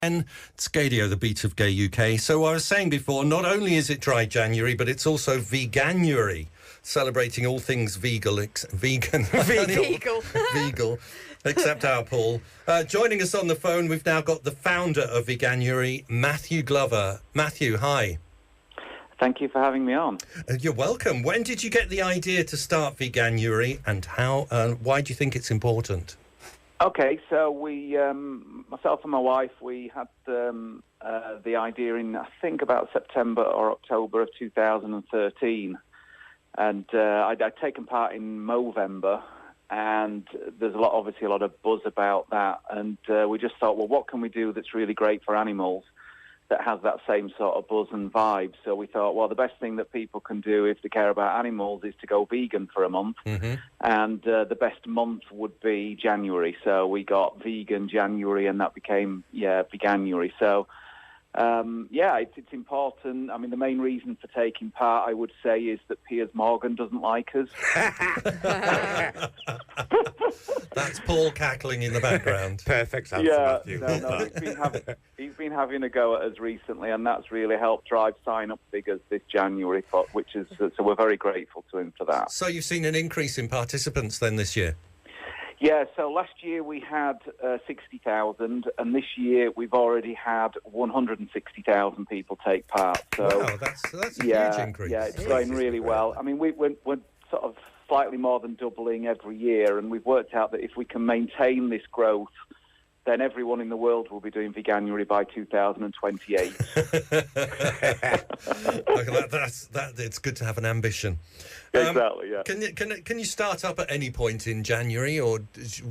And it's Gaydio, the beat of Gay UK. So I was saying before, not only is it Dry January, but it's also Veganuary, celebrating all things vegan, except our Paul. Joining us on the phone, we've now got the founder of Veganuary, Matthew Glover. Matthew, hi. Thank you for having me on. You're welcome. When did you get the idea to start Veganuary, and how? Why do you think it's important? Okay, so we, myself and my wife, we had the idea in, I think, about September or October of 2013. And I'd taken part in Movember, and there's obviously a lot of buzz about that. And we just thought, well, what can we do that's really great for animals that has that same sort of buzz and vibe? So we thought, well, the best thing that people can do if they care about animals is to go vegan for a month. Mm-hmm. And the best month would be January. So we got Vegan January, and that became, Veganuary. So, it's important. I mean, the main reason for taking part, I would say, is that Piers Morgan doesn't like us. That's Paul cackling in the background. Perfect answer, Matthew. He's been having a go at us recently, and that's really helped drive sign-up figures this January, so we're very grateful to him for that. So you've seen an increase in participants then this year? Yeah, so last year we had 60,000, and this year we've already had 160,000 people take part. So wow, that's a huge increase. Yeah, it's going really well. I mean, we're sort of slightly more than doubling every year, and we've worked out that if we can maintain this growth, then everyone in the world will be doing Veganuary by 2028. It's good to have an ambition. Exactly, yeah. Can you start up at any point in January, or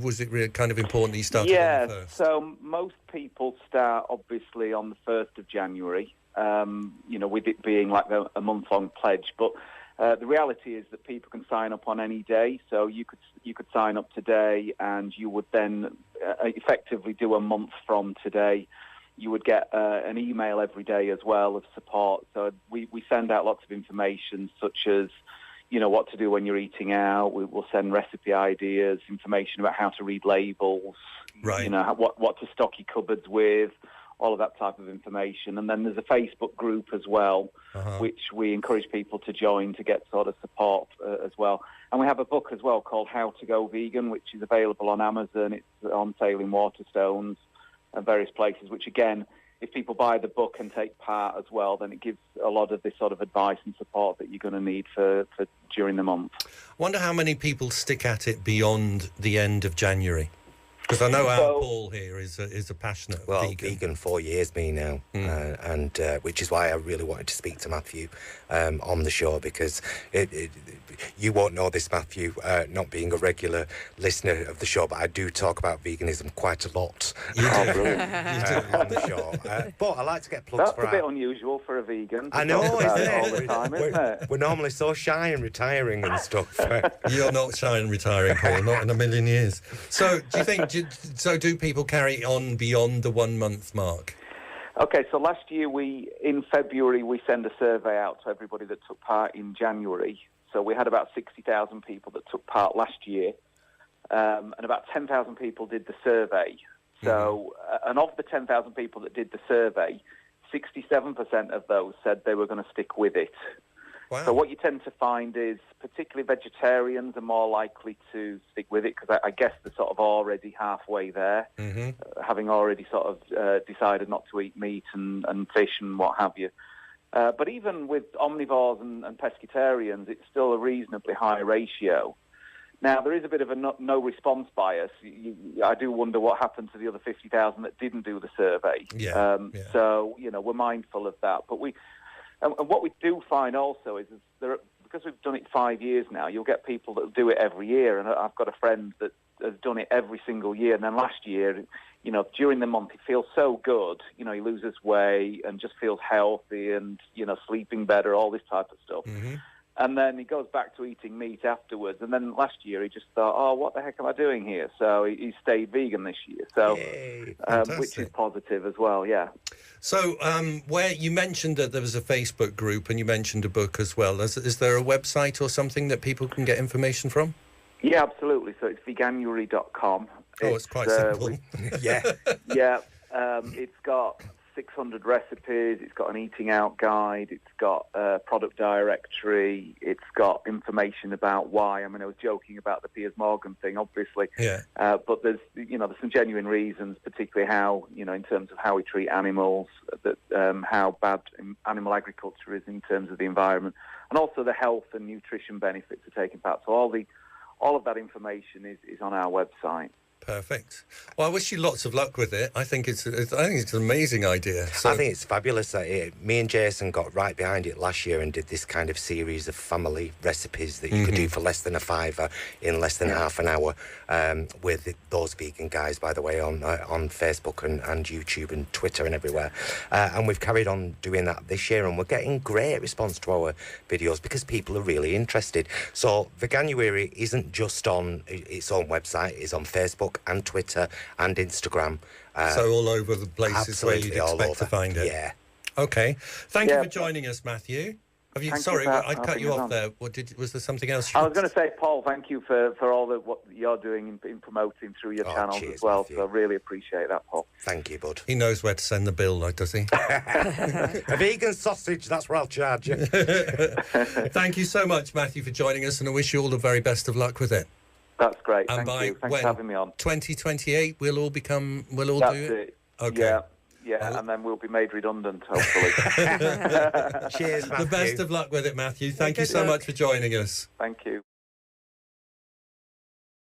was it really kind of important that you started on the 1st? So most people start obviously on the 1st of January, with it being like a month-long pledge, but the reality is that people can sign up on any day. So you could sign up today, and you would then effectively do a month from today. You would get an email every day as well of support. So we send out lots of information, such as what to do when you're eating out. We'll send recipe ideas, information about how to read labels, right? What to stock your cupboards with. All of that type of information. And then there's a Facebook group as well, which we encourage people to join to get sort of support as well. And we have a book as well called How to Go Vegan, which is available on Amazon. It's on sale in Waterstones and various places, which again, if people buy the book and take part as well, then it gives a lot of this sort of advice and support that you're going to need for during the month. I wonder how many people stick at it beyond the end of January. Because I know Paul here is a passionate vegan 4 years me now, and which is why I really wanted to speak to Matthew on the show, because you won't know this, Matthew, not being a regular listener of the show, but I do talk about veganism quite a lot on the show. But I like to get plugs for That's a bit unusual for a vegan. I know, isn't it? All the time, isn't it? We're normally so shy and retiring and stuff. You're not shy and retiring, Paul, not in a million years. So do you think... do people carry on beyond the 1 month mark? Okay, so last year in February we sent a survey out to everybody that took part in January. So we had about 60,000 people that took part last year, and about 10,000 people did the survey. So, and of the 10,000 people that did the survey, 67% of those said they were going to stick with it. Wow. So what you tend to find is particularly vegetarians are more likely to stick with it, because I guess they're sort of already halfway there, having already sort of decided not to eat meat and fish and what have you. But even with omnivores and pescatarians, it's still a reasonably high ratio. Now, there is a bit of a no response bias. I do wonder what happened to the other 50,000 that didn't do the survey. So, we're mindful of that. But and what we do find also is because we've done it 5 years now, you'll get people that do it every year. And I've got a friend that has done it every single year. And then last year, during the month, he feels so good. He loses weight and just feels healthy and, sleeping better, all this type of stuff. Mm-hmm. And then he goes back to eating meat afterwards. And then last year he just thought, oh, what the heck am I doing here? So he stayed vegan this year. So, which is positive as well, yeah. So where you mentioned that there was a Facebook group and you mentioned a book as well. Is there a website or something that people can get information from? Yeah, absolutely. So it's veganuary.com. Oh, it's quite simple. Yeah. It's got 600 recipes, it's got an eating out guide, it's got a product directory, it's got information about why. I mean, I was joking about the Piers Morgan thing, obviously, but there's some genuine reasons, particularly how, in terms of how we treat animals, that how bad animal agriculture is in terms of the environment, and also the health and nutrition benefits of taking part. So all of that information is on our website. Perfect. Well, I wish you lots of luck with it. I think it's an amazing idea. So. I think it's fabulous. Me and Jason got right behind it last year and did this kind of series of family recipes that you could do for less than a £5 in less than half an hour, with those vegan guys, by the way, on Facebook and YouTube and Twitter and everywhere. And we've carried on doing that this year, and we're getting great response to our videos because people are really interested. So Veganuary isn't just on its own website; it's on Facebook and Twitter and Instagram. So all over the places where you'd expect to find it. Yeah. Okay. Thank you for joining us, Matthew. Sorry, I cut you off there. Was there something else? I was going to say, Paul, thank you for all what you're doing in promoting through your channels as well. Matthew. So I really appreciate that, Paul. Tink you, bud. He knows where to send the bill, does he? A vegan sausage, that's where I'll charge you. Thank you so much, Matthew, for joining us, and I wish you all the very best of luck with it. That's great. And Thank you. Thanks for having me on. 2028, we'll all do it? Okay. Yeah, and then we'll be made redundant, hopefully. Cheers, Matthew. The best of luck with it, Matthew. Thank you so much for joining us. Thank you.